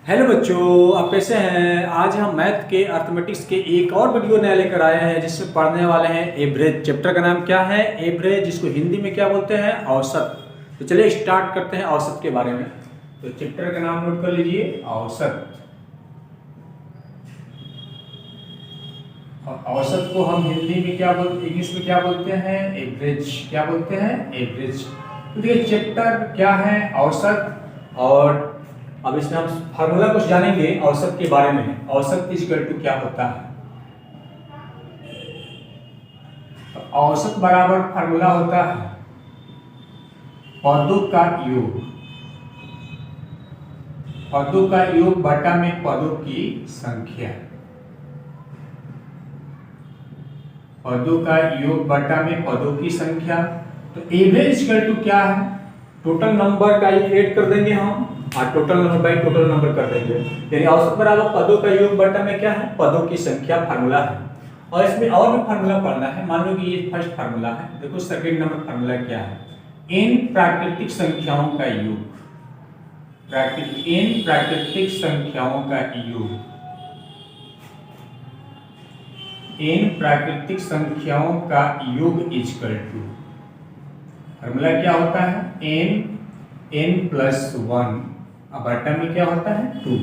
Hello बच्चों, आप कैसे हैं। आज हम मैथ के अर्थमेटिक्स के एक और वीडियो नया लेकर आए हैं जिसमें पढ़ने वाले हैं एवरेज। चैप्टर का नाम क्या है? एवरेज, जिसको हिंदी में क्या बोलते हैं? औसत। तो चलिए स्टार्ट करते हैं औसत के बारे में। तो चैप्टर का नाम नोट कर लीजिए, औसत। और औसत को हम हिंदी में क्या बोलते, इंग्लिश में क्या बोलते हैं? एवरेज। क्या बोलते हैं? एवरेज। तो देखिए चैप्टर क्या है? औसत। और अब इसमें हम फार्मूला कुछ जानेंगे औसत के बारे में। औसत इज इक्वल टू क्या होता है? तो औसत बराबर फार्मूला होता है पदों का योग। पदों का योग बटा में पदों की संख्या। पदों का योग बटा में पदों की संख्या। तो एवरेज इक्वल टू क्या है? टोटल नंबर का ऐड कर देंगे हम, और total number by total number कर देंगे। यानी औसत बराबर पदों का योग बटा में क्या है? पदों की संख्या फार्मूला है। और इसमें और भी फार्मूला पढ़ना है। मान लो कि ये फर्स्ट फार्मूला है। देखो सेकंड नंबर फार्मूला क्या है? n प्राकृतिक संख्याओं का योग। n प्राकृतिक संख्याओं का योग। n प्राकृतिक संख्याओं का योग इक्वल टू, फार्मूला क्या होता है? n प्लस 1 बटा में क्या होता है? 2।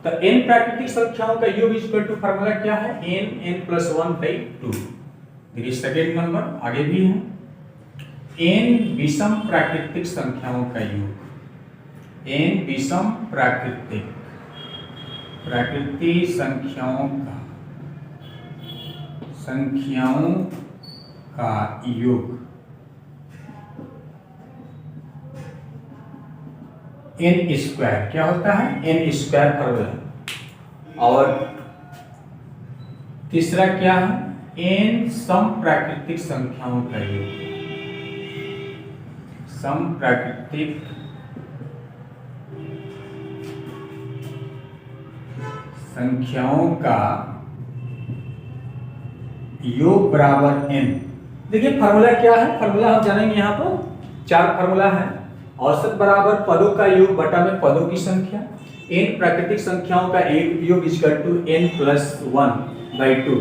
तो n प्राकृतिक संख्याओं का योग इक्वल टू फार्मूला क्या है? n plus 1 by 2। देखिए सेकेंड नंबर आगे भी है, n विषम प्राकृतिक संख्याओं का योग। n विषम प्राकृतिक संख्याओं का योग n स्क्वायर। क्या होता है? n square formula. और तीसरा क्या है? n सम प्राकृतिक संख्याओं का योग। सम प्राकृतिक संख्याओं का योग बराबर n। देखिए फार्मूला क्या है? फार्मूला हम जानेंगे। यहाँ पर 4 फार्मूला है। औसत बराबर पदों का योग बटा में पदों की संख्या। n प्राकृतिक संख्याओं का योग equal to n plus 1 by 2।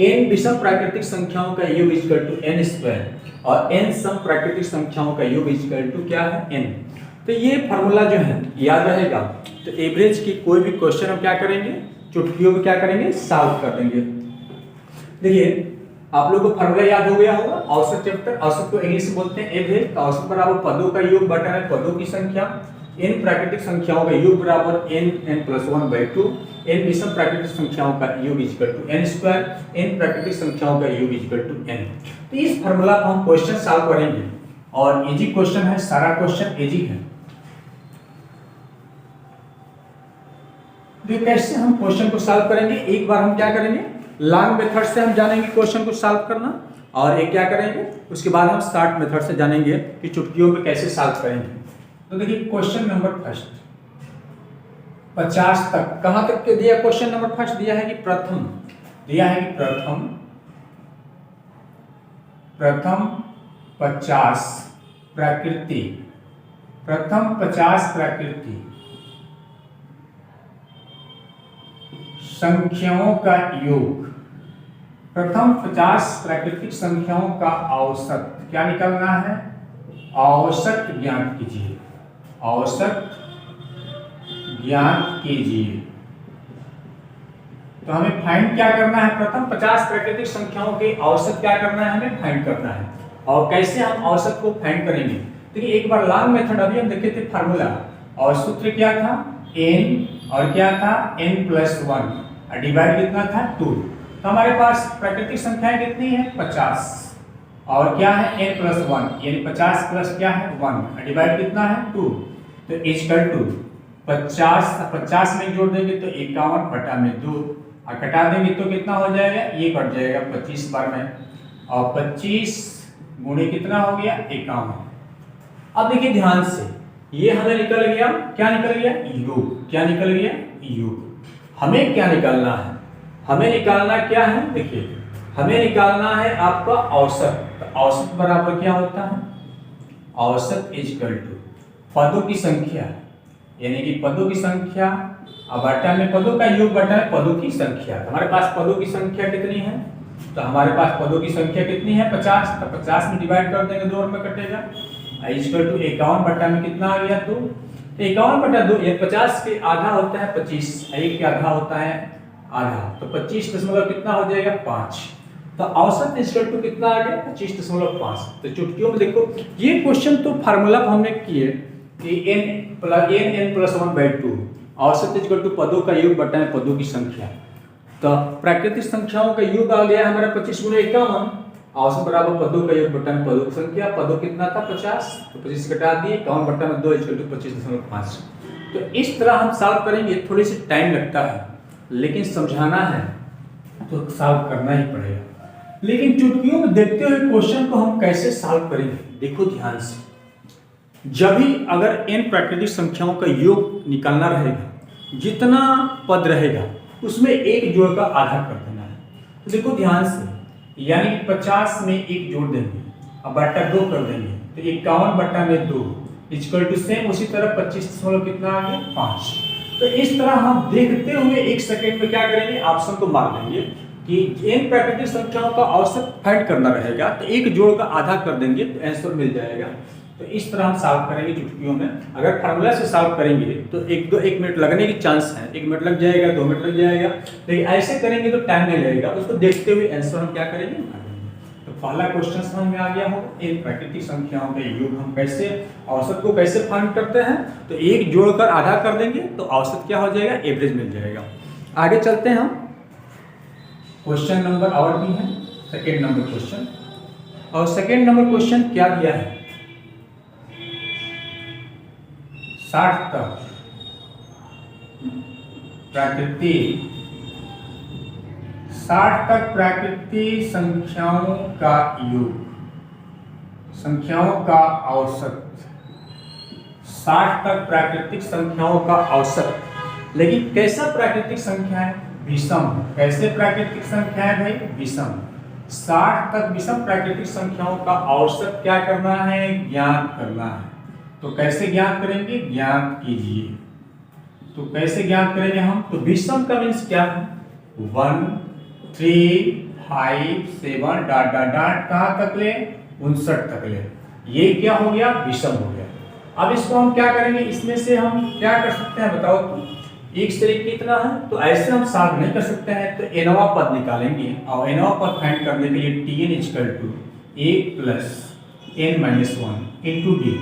n विषम प्राकृतिक संख्याओं का योग इक्वल टू n स्क्वायर। और n सम प्राकृतिक संख्याओं का योग इक्वल टू क्या है? n। तो ये फार्मूला जो है याद रहेगा। तो एवरेज की कोई भी क्वेश्चन हम क्या करेंगे? चुटकियों में क्या करेंगे? सॉल्व कर देंगे। देखिए आप लोगों को फार्मूला याद हो गया होगा। औसत चैप्टर, औसत को इंग्लिश में बोलते हैं एवरेज। औसत बराबर पदों का योग बटा में पदों की संख्या। n प्राकृतिक संख्याओं का योग बराबर n प्लस 1 बाई 2। n विषम प्राकृतिक संख्याओं का योग equal to n square. n प्राकृतिक संख्याओं का योग इक्वल टू n। तो इस फार्मूला को हम क्वेश्चन सॉल्व करेंगे। और इजी क्वेश्चन है, सारा क्वेश्चन इजी है। तो कैसे हम क्वेश्चन को सॉल्व करेंगे? एक बार हम क्या करेंगे, लॉन्ग मेथड से हम जानेंगे क्वेश्चन को सॉल्व करना। और एक क्या करेंगे, उसके बाद हम शॉर्ट मेथड से जानेंगे कि चुटकियों में कैसे सॉल्व करेंगे। तो देखिए क्वेश्चन नंबर फर्स्ट 50 तक, कहां तक के दिया? क्वेश्चन नंबर फर्स्ट दिया है कि प्रथम, दिया है कि प्रथम 50 प्राकृतिक संख्याओं का योग। प्रथम 50 प्राकृतिक संख्याओं का औसत क्या निकालना है? औसत ज्ञात कीजिए। औसत ज्ञात कीजिए। तो हमें फाइंड क्या करना है? प्रथम 50 प्राकृतिक संख्याओं के औसत क्या करना है? हमें फाइंड करना है। और कैसे हम औसत को फाइंड करेंगे? देखिए एक बार लॉन्ग मेथड अभी हम देखे थे फार्मूला, और सूत्र क्या था? n, और क्या था? n प्लस 1, डिवाइड कितना था? 2। तो हमारे पास प्राकृतिक संख्याएं कितनी है? 50। और क्या है? n प्लस 1, यानी 50 प्लस क्या है? 1, डिवाइड कितना है? 2। तो इक्वल टू 50 में जोड़ देंगे तो 51 बटा में 2, और कटा देंगे तो कितना हो जाएगा? ये कट जाएगा 25 बार में, और 25 गुणे कितना हो गया? 51। अब देखिए ध्यान से, ये हमें निकल गया, क्या निकल गया? योग। क्या निकल गया? योग। हमें क्या निकालना है? हमें निकालना क्या है? देखिए हमें निकालना है आपका औसत। तो औसत बराबर क्या होता है? औसत इज इक्वल टू पदों की संख्या। यानी कि पदों की संख्या और बटा में पदों का योग बटा में पदों की संख्या। हमारे पास पदों की संख्या कितनी है, तो हमारे पास पदों की संख्या कितनी है 50, तो 50 में डिवाइड कर देंगे 2 में कटेगा, इक्वल टू 51 बटा में कितना आ गया 2, तो 51 बटा 2, ये 50 के आधा होता है 25, 1 के आधा होता है आधा, तो 25 कितना हो जाएगा 5, तो औसत इक्वल टू कितना आ गया 25.5। तो चुटकियों में देखो ये क्वेश्चन तो फार्मूला हमने किए कि n+1/2 औसत इक्वल टू पदों का योग बटा में पदों की संख्या। तो प्राकृतिक संख्याओं का योग आ गया हमारा 25 × 51, औसत बराबर पदों का योग बटा में पदों की संख्या। पदों कितना था 50, तो 25 घटा दिए, 51 बटा में 2 इक्वल टू 25.5। तो इस तरह हम सॉल्व करेंगे, थोड़ी सी टाइम लगता है लेकिन समझाना है तो सॉल्व करना ही पड़ेगा। लेकिन चुटकियों में देखते हुए क्वेश्चन को हम कैसे सॉल्व करेंगे, देखो ध्यान से। जब भी अगर n प्राकृतिक संख्याओं का योग निकालना रहेगा, जितना पद रहेगा उसमें एक जोड़ का आधा कर देना है। तो देखो ध्यान से, यानी 50 में एक जोड़ देंगे और बटा 2 कर देंगे, तो 51 बटा में 2 इक्वल टू सेम उसी तरह 25 कितना आ गया 5। तो इस तरह हम देखते हुए 1 सेकेंड में क्या करेंगे, ऑप्शन को मार देंगे कि n प्राकृतिक संख्याओं का औसत फाइंड करना रहेगा, तो एक जोड़ का आधा कर देंगे तो आंसर मिल जाएगा। तो इस तरह हम सॉल्व करेंगे चुटकियों में। अगर फार्मूला से सॉल्व करेंगे तो 1 मिनट लगने की चांस है, 1 मिनट लग जाएगा, 2 मिनट लग जाएगा, लेकिन ऐसे करेंगे तो टाइम नहीं लगेगा। उसको देखते हुए आंसर हम क्या करेंगे, तो पहला क्वेश्चन समझ में आ गया हो, इन प्राकृतिक संख्याओं का योग हम कैसे, औसत को कैसे फाइंड करते हैं। तो एक जोड़कर आधा कर देंगे तो औसत क्या हो जाएगा, एवरेज मिल जाएगा। आगे चलते हैं हम, क्वेश्चन नंबर और भी है, सेकेंड नंबर क्वेश्चन। और सेकेंड नंबर क्वेश्चन क्या दिया है, 60 तक प्राकृतिक संख्याओं का योग, संख्याओं का औसत, 60 तक प्राकृतिक संख्याओं का औसत। लेकिन कैसा प्राकृतिक संख्या है, विषम। कैसे प्राकृतिक संख्या है भाई, विषम। 60 तक विषम प्राकृतिक संख्याओं का औसत क्या करना है, ज्ञात करना है। तो कैसे ज्ञात करेंगे, ज्ञात कीजिए। तो कैसे ज्ञात करेंगे हम, तो विषम का मीन्स क्या है, 1 3 5 7 डॉट डॉट डॉट कहाँ तक ले, 59 तक ले, ये क्या हो गया, विषम हो गया। अब इसको हम क्या करेंगे, इसमें से हम क्या कर सकते हैं बताओ, तो एक से एक कितना है, तो ऐसे हम सॉल्व नहीं कर सकते हैं। तो nवां पद निकालेंगे और nवां पद फाइंड करने के लिए tn equal to 1 + n-1 into d.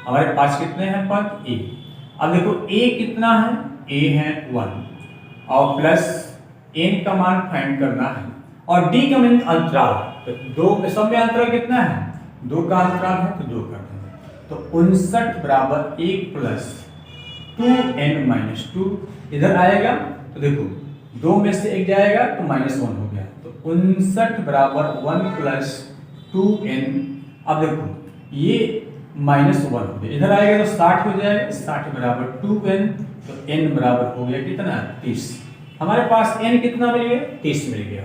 हमारे पास कितने हैं पद, a। अब देखो a कितना है, a है 1 और प्लस n का मान फाइंड करना है और d का मीन अंतराल। तो 2 सब में अंतराल कितना है, 2 का अंतराल है, तो 2 कर देंगे। तो 59 बराबर 1 + 2n-2 इधर आएगा। तो देखो 2 में से 1 जाएगा तो -1 हो गया, तो 59 बराबर 1 + 2n। अब देखो ये -1 हो गया, इधर आएगा तो 60 हो जाएगा, 60 बराबर 2n, तो n बराबर हो गया कितना 30। हमारे पास n कितना मिल गया, 30 मिल गया।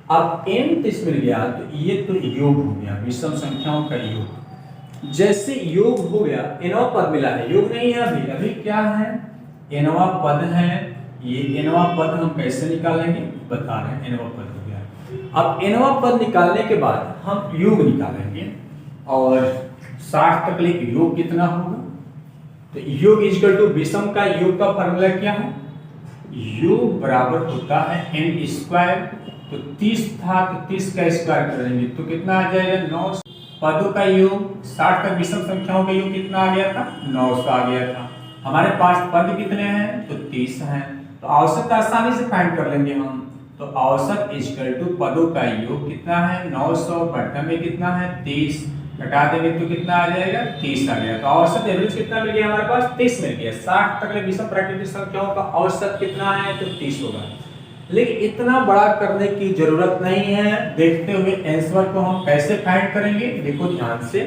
अब n 30 मिल गया तो ये तो योग हो गया, विषम संख्याओं का योग। जैसे योग हो गया, nवां पद मिला है, योग नहीं है अभी, अभी क्या है, nवां पद है। ये nवां पद हम कैसे निकालेंगे बता रहे हैं, nवां पद हो गया। अब nवां पद निकालने के बाद हम योग निकालेंगे और 60 तक ले योग कितना होगा, तो योग इक्वल टू विषम का योग का फार्मूला क्या है, योग बराबर होता है n²। तो 30 था तो 30 का स्क्वायर करेंगे तो कितना आ जाएगा 9। पदों का योग 60 तक विषम संख्याओं का योग कितना आ गया था, 900 आ गया था। हमारे पास पद कितने हैं, तो 30 हैं। तो औसत आसानी से फाइंड कर लेंगे हम। तो औसत इक्वल टू पदों का योग कितना है, 900 बटा में कितना है 30, घटा देंगे तो कितना आ जाएगा 30 आ गया। तो औसत एवरेज कितना मिल गया हमारे पास, 30 मिल गया। 60 तक विषम प्राकृतिक संख्याओं का औसत कितना है, तो 30 होगा। लेकिन इतना बड़ा करने की जरूरत नहीं है। देखते हुए आंसर को हम कैसे फाइंड करेंगे, देखो ध्यान से,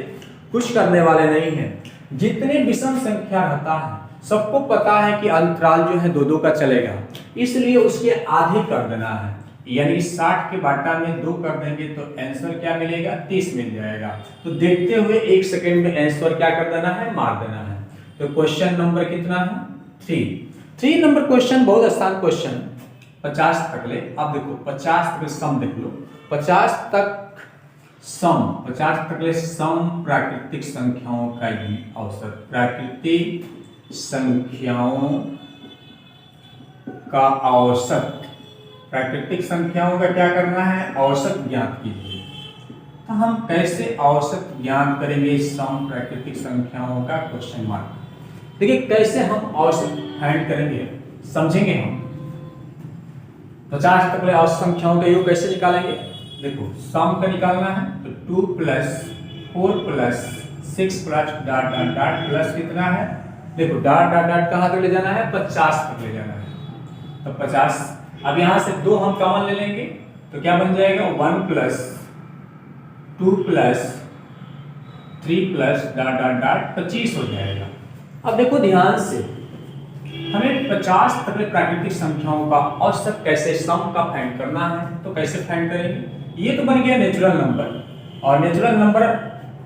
कुछ करने वाले नहीं है। जितने विषम संख्या रहता है सबको पता है कि अंतराल जो है 2-2 का चलेगा, इसलिए उसके आधे कर देना है। यानी 60 के बाटा में 2 कर देंगे तो आंसर क्या मिलेगा, 30 मिल जाएगा। तो देखते हुए 1 सेकेंड में आंसर क्या कर देना है, मार देना है। तो क्वेश्चन नंबर कितना है 3 नंबर क्वेश्चन बहुत आसान क्वेश्चन 50 तक ले। आप देखो 50 तक सम देख लो 50 तक ले सम प्राकृतिक संख्याओं का औसत प्राकृतिक संख्याओं का औसत प्राकृतिक संख्याओं का क्या करना है औसत ज्ञात कीजिए। तो हम कैसे औसत ज्ञात करेंगे सम प्राकृतिक संख्याओं का क्वेश्चन मार्क। देखिए कैसे हम औसत फाइंड करेंगे समझेंगे हम 50 तक ले औसत संख्याओं का योग कैसे निकालेंगे। देखो सम का निकालना है तो 2 + 4 + 6 plus dot dot dot plus कितना है देखो डॉट डॉट डॉट कहाँ तक ले जाना है 50 तक ले जाना है। तो 50 अब यहाँ से 2 हम कॉमन ले लेंगे तो क्या बन जाएगा 1 + 2 + 3 + डॉट डॉट डॉट 25 हो जाएगा। अब देखो ध्यान से हमें 50 तक प्राकृतिक संख्याओं का औसत कैसे सम का फाइंड करना है तो कैसे फाइंड करेंगे। ये तो बन गया नेचुरल नंबर और नेचुरल नंबर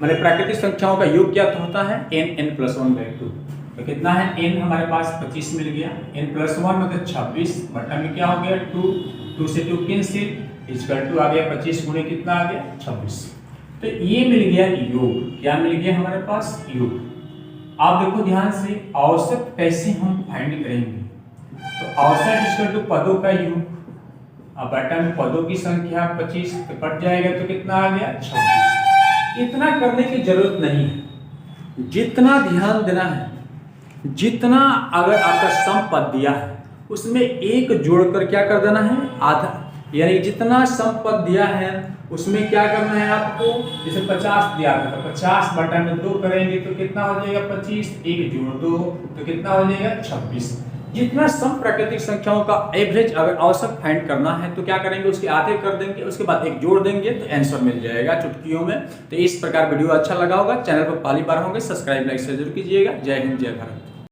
माने प्राकृतिक संख्याओं का योग क्या होता है n + 1/2। तो कितना है n हमारे पास 25 मिल गया n + 1 मतलब 26 बटा में क्या हो गया 2 से 2 कैंसिल इक्वल टू आ गया 25 गुणे कितना आ गया 26। तो ये मिल गया योग क्या मिल गया हमारे पास योग। आप देखो ध्यान से औसत कैसे हम फाइंड करेंगे तो औसत इक्वल टू पदों का योग अब बटा में पदों की संख्या 25 कट जाएगा तो कितना आ गया 26। इतना करने की जरूरत नहीं है जितना ध्यान देना है जितना अगर आपका सम पद दिया है उसमें एक जोड़कर क्या कर देना है आधा यानी जितना सम पद दिया है उसमें क्या करना है आपको जैसे 50 दिया था तो 50 बटा में 2 करेंगे तो कितना हो जाएगा 25 एक जोड़ 2 तो कितना हो जाएगा 26। जितना सम प्राकृतिक संख्याओं का एवरेज अगर औसत फाइंड करना है तो क्या करेंगे उसके आधे कर देंगे उसके बाद एक जोड़ देंगे तो आंसर मिल जाएगा चुटकियों में। तो इस प्रकार वीडियो अच्छा लगा होगा चैनल पर पहली बार होंगे सब्सक्राइब लाइक शेयर जरूर कीजिएगा। जय हिंद जय भारत।